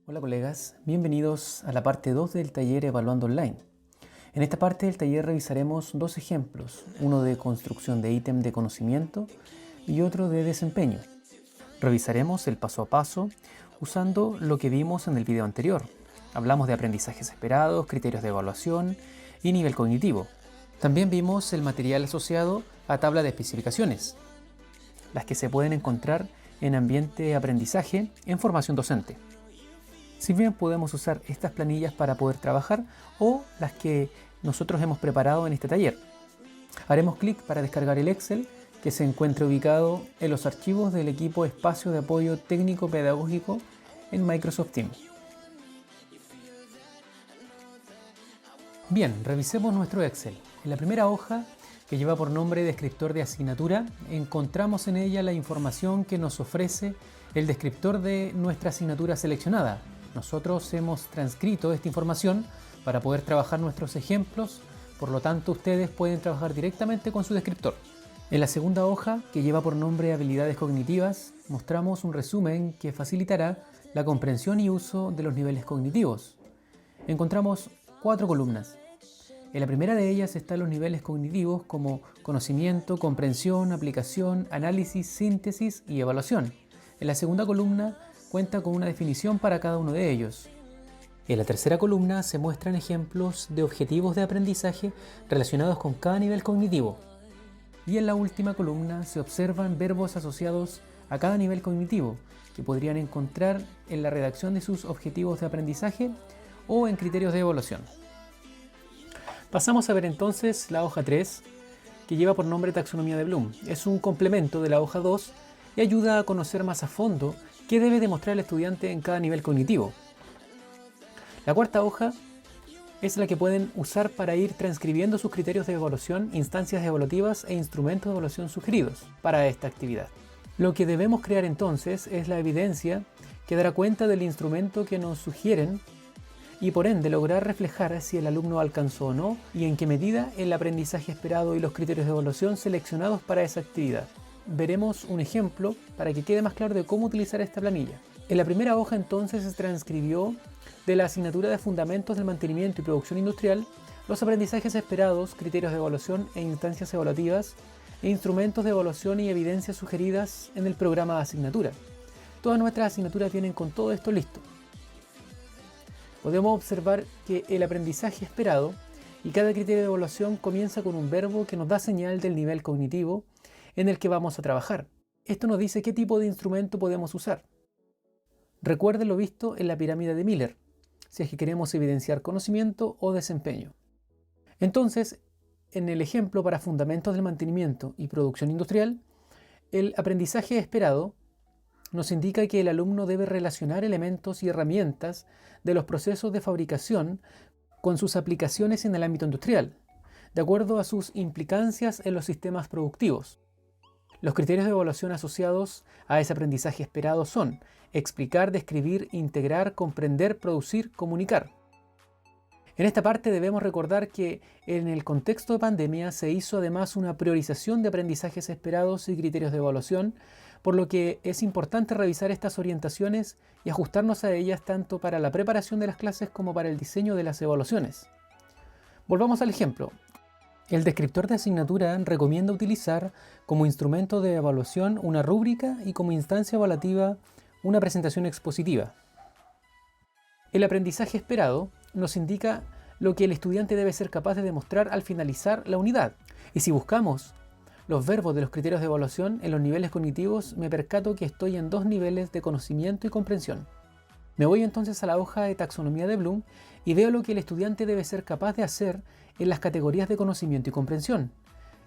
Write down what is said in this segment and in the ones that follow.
Hola colegas, bienvenidos a la parte 2 del taller Evaluando Online. En esta parte del taller revisaremos dos ejemplos, uno de construcción de ítem de conocimiento y otro de desempeño. Revisaremos el paso a paso usando lo que vimos en el video anterior. Hablamos de aprendizajes esperados, criterios de evaluación y nivel cognitivo. También vimos el material asociado a tabla de especificaciones, las que se pueden encontrar en ambiente de aprendizaje en formación docente. Si bien podemos usar estas planillas para poder trabajar o las que nosotros hemos preparado en este taller. Haremos clic para descargar el Excel que se encuentra ubicado en los archivos del equipo Espacio de Apoyo Técnico Pedagógico en Microsoft Teams. Bien, revisemos nuestro Excel. En la primera hoja, que lleva por nombre descriptor de asignatura, encontramos en ella la información que nos ofrece el descriptor de nuestra asignatura seleccionada. Nosotros hemos transcrito esta información para poder trabajar nuestros ejemplos, por lo tanto ustedes pueden trabajar directamente con su descriptor. En la segunda hoja, que lleva por nombre habilidades cognitivas, mostramos un resumen que facilitará la comprensión y uso de los niveles cognitivos. Encontramos 4 columnas. En la primera de ellas están los niveles cognitivos como conocimiento, comprensión, aplicación, análisis, síntesis y evaluación. En la segunda columna cuenta con una definición para cada uno de ellos. En la tercera columna se muestran ejemplos de objetivos de aprendizaje relacionados con cada nivel cognitivo. Y en la última columna se observan verbos asociados a cada nivel cognitivo que podrían encontrar en la redacción de sus objetivos de aprendizaje o en criterios de evaluación. Pasamos a ver entonces la hoja 3, que lleva por nombre Taxonomía de Bloom. Es un complemento de la hoja 2 y ayuda a conocer más a fondo qué debe demostrar el estudiante en cada nivel cognitivo. La cuarta hoja es la que pueden usar para ir transcribiendo sus criterios de evaluación, instancias evaluativas e instrumentos de evaluación sugeridos para esta actividad. Lo que debemos crear entonces es la evidencia que dará cuenta del instrumento que nos sugieren y por ende lograr reflejar si el alumno alcanzó o no y en qué medida el aprendizaje esperado y los criterios de evaluación seleccionados para esa actividad. Veremos un ejemplo para que quede más claro de cómo utilizar esta planilla. En la primera hoja entonces se transcribió de la asignatura de Fundamentos del Mantenimiento y Producción Industrial los aprendizajes esperados, criterios de evaluación e instancias evaluativas e instrumentos de evaluación y evidencias sugeridas en el programa de asignatura. Todas nuestras asignaturas vienen con todo esto listo. Podemos observar que el aprendizaje esperado y cada criterio de evaluación comienza con un verbo que nos da señal del nivel cognitivo en el que vamos a trabajar. Esto nos dice qué tipo de instrumento podemos usar. Recuerden lo visto en la pirámide de Miller, si es que queremos evidenciar conocimiento o desempeño. Entonces, en el ejemplo para fundamentos del mantenimiento y producción industrial, el aprendizaje esperado nos indica que el alumno debe relacionar elementos y herramientas de los procesos de fabricación con sus aplicaciones en el ámbito industrial, de acuerdo a sus implicancias en los sistemas productivos. Los criterios de evaluación asociados a ese aprendizaje esperado son explicar, describir, integrar, comprender, producir, comunicar. En esta parte debemos recordar que en el contexto de pandemia se hizo además una priorización de aprendizajes esperados y criterios de evaluación, por lo que es importante revisar estas orientaciones y ajustarnos a ellas tanto para la preparación de las clases como para el diseño de las evaluaciones. Volvamos al ejemplo. El descriptor de asignatura recomienda utilizar como instrumento de evaluación una rúbrica y como instancia evaluativa una presentación expositiva. El aprendizaje esperado nos indica lo que el estudiante debe ser capaz de demostrar al finalizar la unidad. Y si buscamos los verbos de los criterios de evaluación en los niveles cognitivos, me percato que estoy en 2 niveles de conocimiento y comprensión. Me voy entonces a la hoja de taxonomía de Bloom y veo lo que el estudiante debe ser capaz de hacer en las categorías de conocimiento y comprensión.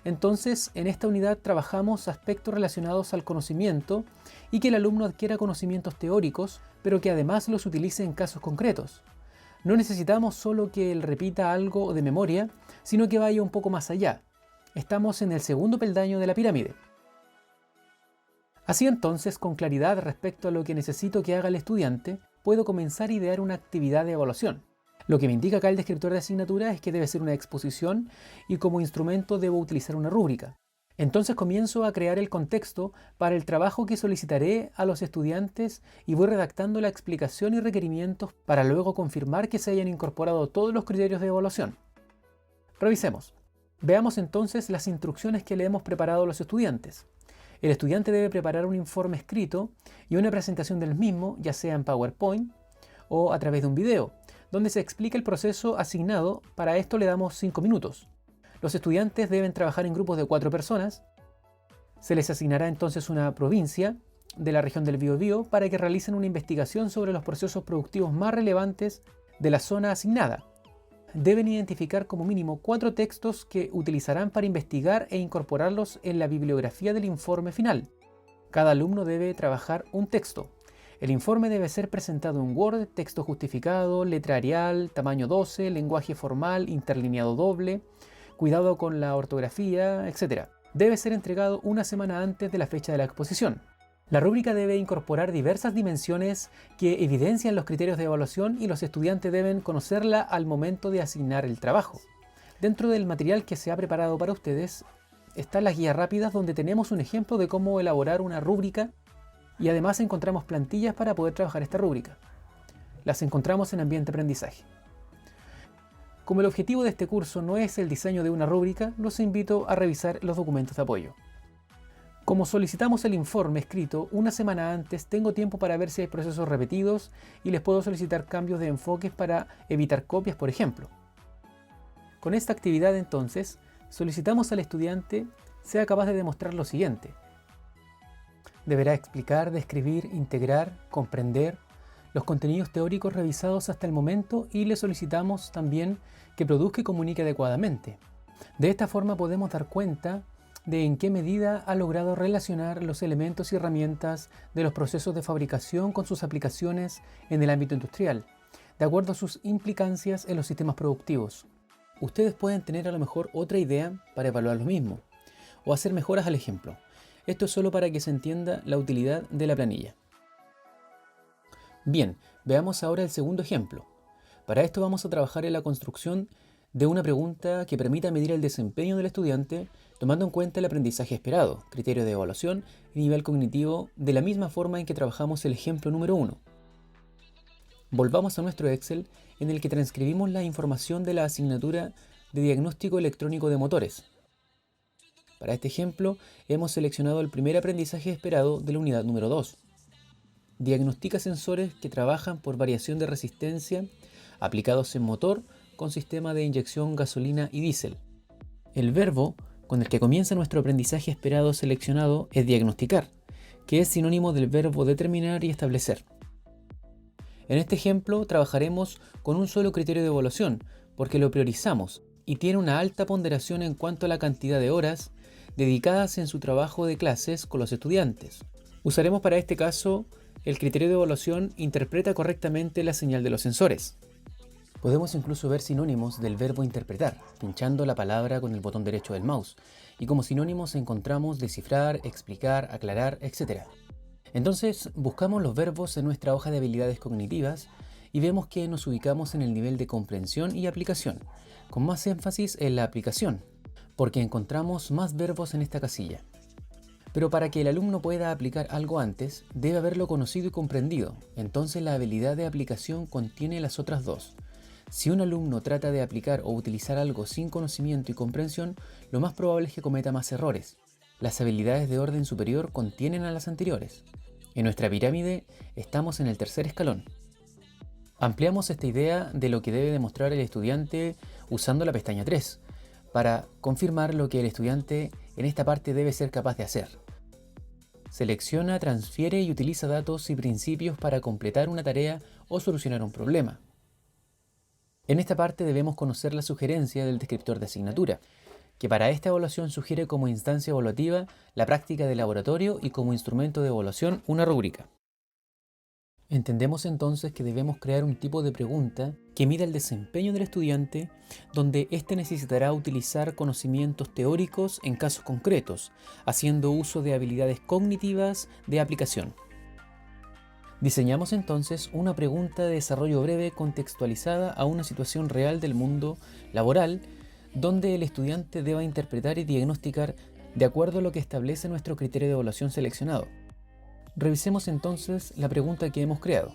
Entonces, en esta unidad trabajamos aspectos relacionados al conocimiento y que el alumno adquiera conocimientos teóricos, pero que además los utilice en casos concretos. No necesitamos solo que él repita algo de memoria, sino que vaya un poco más allá. Estamos en el segundo peldaño de la pirámide. Así entonces, con claridad respecto a lo que necesito que haga el estudiante, puedo comenzar a idear una actividad de evaluación. Lo que me indica acá el descriptor de asignatura es que debe ser una exposición y como instrumento debo utilizar una rúbrica. Entonces comienzo a crear el contexto para el trabajo que solicitaré a los estudiantes y voy redactando la explicación y requerimientos para luego confirmar que se hayan incorporado todos los criterios de evaluación. Revisemos. Veamos entonces las instrucciones que le hemos preparado a los estudiantes. El estudiante debe preparar un informe escrito y una presentación del mismo, ya sea en PowerPoint o a través de un video, donde se explica el proceso asignado. Para esto le damos 5 minutos. Los estudiantes deben trabajar en grupos de 4 personas. Se les asignará entonces una provincia de la región del Biobío para que realicen una investigación sobre los procesos productivos más relevantes de la zona asignada. Deben identificar como mínimo 4 textos que utilizarán para investigar e incorporarlos en la bibliografía del informe final. Cada alumno debe trabajar un texto. El informe debe ser presentado en Word, texto justificado, letra Arial, tamaño 12, lenguaje formal, interlineado doble, cuidado con la ortografía, etc. Debe ser entregado una semana antes de la fecha de la exposición. La rúbrica debe incorporar diversas dimensiones que evidencian los criterios de evaluación y los estudiantes deben conocerla al momento de asignar el trabajo. Dentro del material que se ha preparado para ustedes están las guías rápidas donde tenemos un ejemplo de cómo elaborar una rúbrica y además encontramos plantillas para poder trabajar esta rúbrica. Las encontramos en Ambiente Aprendizaje. Como el objetivo de este curso no es el diseño de una rúbrica, los invito a revisar los documentos de apoyo. Como solicitamos el informe escrito una semana antes, tengo tiempo para ver si hay procesos repetidos y les puedo solicitar cambios de enfoques para evitar copias, por ejemplo. Con esta actividad entonces, solicitamos al estudiante sea capaz de demostrar lo siguiente. Deberá explicar, describir, integrar, comprender los contenidos teóricos revisados hasta el momento y le solicitamos también que produzca y comunique adecuadamente. De esta forma podemos dar cuenta de en qué medida ha logrado relacionar los elementos y herramientas de los procesos de fabricación con sus aplicaciones en el ámbito industrial, de acuerdo a sus implicancias en los sistemas productivos. Ustedes pueden tener a lo mejor otra idea para evaluar lo mismo, o hacer mejoras al ejemplo. Esto es solo para que se entienda la utilidad de la planilla. Bien, veamos ahora el segundo ejemplo. Para esto vamos a trabajar en la construcción de una pregunta que permita medir el desempeño del estudiante tomando en cuenta el aprendizaje esperado, criterio de evaluación y nivel cognitivo de la misma forma en que trabajamos el ejemplo número 1. Volvamos a nuestro Excel en el que transcribimos la información de la asignatura de diagnóstico electrónico de motores. Para este ejemplo hemos seleccionado el primer aprendizaje esperado de la unidad número 2. Diagnostica sensores que trabajan por variación de resistencia aplicados en motor con sistema de inyección gasolina y diésel. El verbo con el que comienza nuestro aprendizaje esperado seleccionado es diagnosticar, que es sinónimo del verbo determinar y establecer. En este ejemplo trabajaremos con un solo criterio de evaluación, porque lo priorizamos y tiene una alta ponderación en cuanto a la cantidad de horas dedicadas en su trabajo de clases con los estudiantes. Usaremos para este caso el criterio de evaluación interpreta correctamente la señal de los sensores. Podemos incluso ver sinónimos del verbo interpretar, pinchando la palabra con el botón derecho del mouse, y como sinónimos encontramos descifrar, explicar, aclarar, etc. Entonces buscamos los verbos en nuestra hoja de habilidades cognitivas y vemos que nos ubicamos en el nivel de comprensión y aplicación, con más énfasis en la aplicación, porque encontramos más verbos en esta casilla. Pero para que el alumno pueda aplicar algo antes, debe haberlo conocido y comprendido, entonces la habilidad de aplicación contiene las otras dos. Si un alumno trata de aplicar o utilizar algo sin conocimiento y comprensión, lo más probable es que cometa más errores. Las habilidades de orden superior contienen a las anteriores. En nuestra pirámide estamos en el tercer escalón. Ampliamos esta idea de lo que debe demostrar el estudiante usando la pestaña 3, para confirmar lo que el estudiante en esta parte debe ser capaz de hacer. Selecciona, transfiere y utiliza datos y principios para completar una tarea o solucionar un problema. En esta parte debemos conocer la sugerencia del descriptor de asignatura, que para esta evaluación sugiere como instancia evaluativa la práctica de laboratorio y como instrumento de evaluación una rúbrica. Entendemos entonces que debemos crear un tipo de pregunta que mida el desempeño del estudiante, donde éste necesitará utilizar conocimientos teóricos en casos concretos, haciendo uso de habilidades cognitivas de aplicación. Diseñamos entonces una pregunta de desarrollo breve contextualizada a una situación real del mundo laboral, donde el estudiante deba interpretar y diagnosticar de acuerdo a lo que establece nuestro criterio de evaluación seleccionado. Revisemos entonces la pregunta que hemos creado.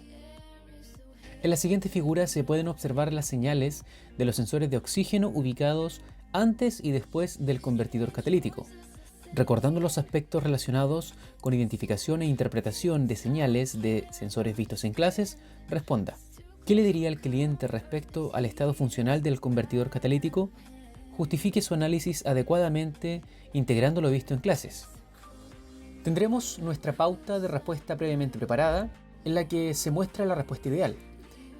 En la siguiente figura se pueden observar las señales de los sensores de oxígeno ubicados antes y después del convertidor catalítico. Recordando los aspectos relacionados con identificación e interpretación de señales de sensores vistos en clases, responda. ¿Qué le diría al cliente respecto al estado funcional del convertidor catalítico? Justifique su análisis adecuadamente integrando lo visto en clases. Tendremos nuestra pauta de respuesta previamente preparada, en la que se muestra la respuesta ideal.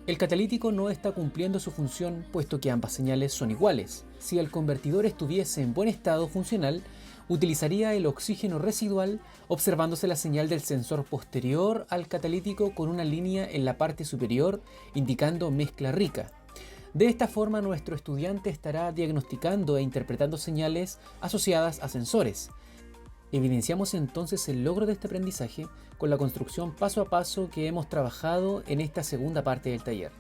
El catalítico no está cumpliendo su función puesto que ambas señales son iguales. Si el convertidor estuviese en buen estado funcional, utilizaría el oxígeno residual observándose la señal del sensor posterior al catalítico con una línea en la parte superior indicando mezcla rica. De esta forma nuestro estudiante estará diagnosticando e interpretando señales asociadas a sensores. Evidenciamos entonces el logro de este aprendizaje con la construcción paso a paso que hemos trabajado en esta segunda parte del taller.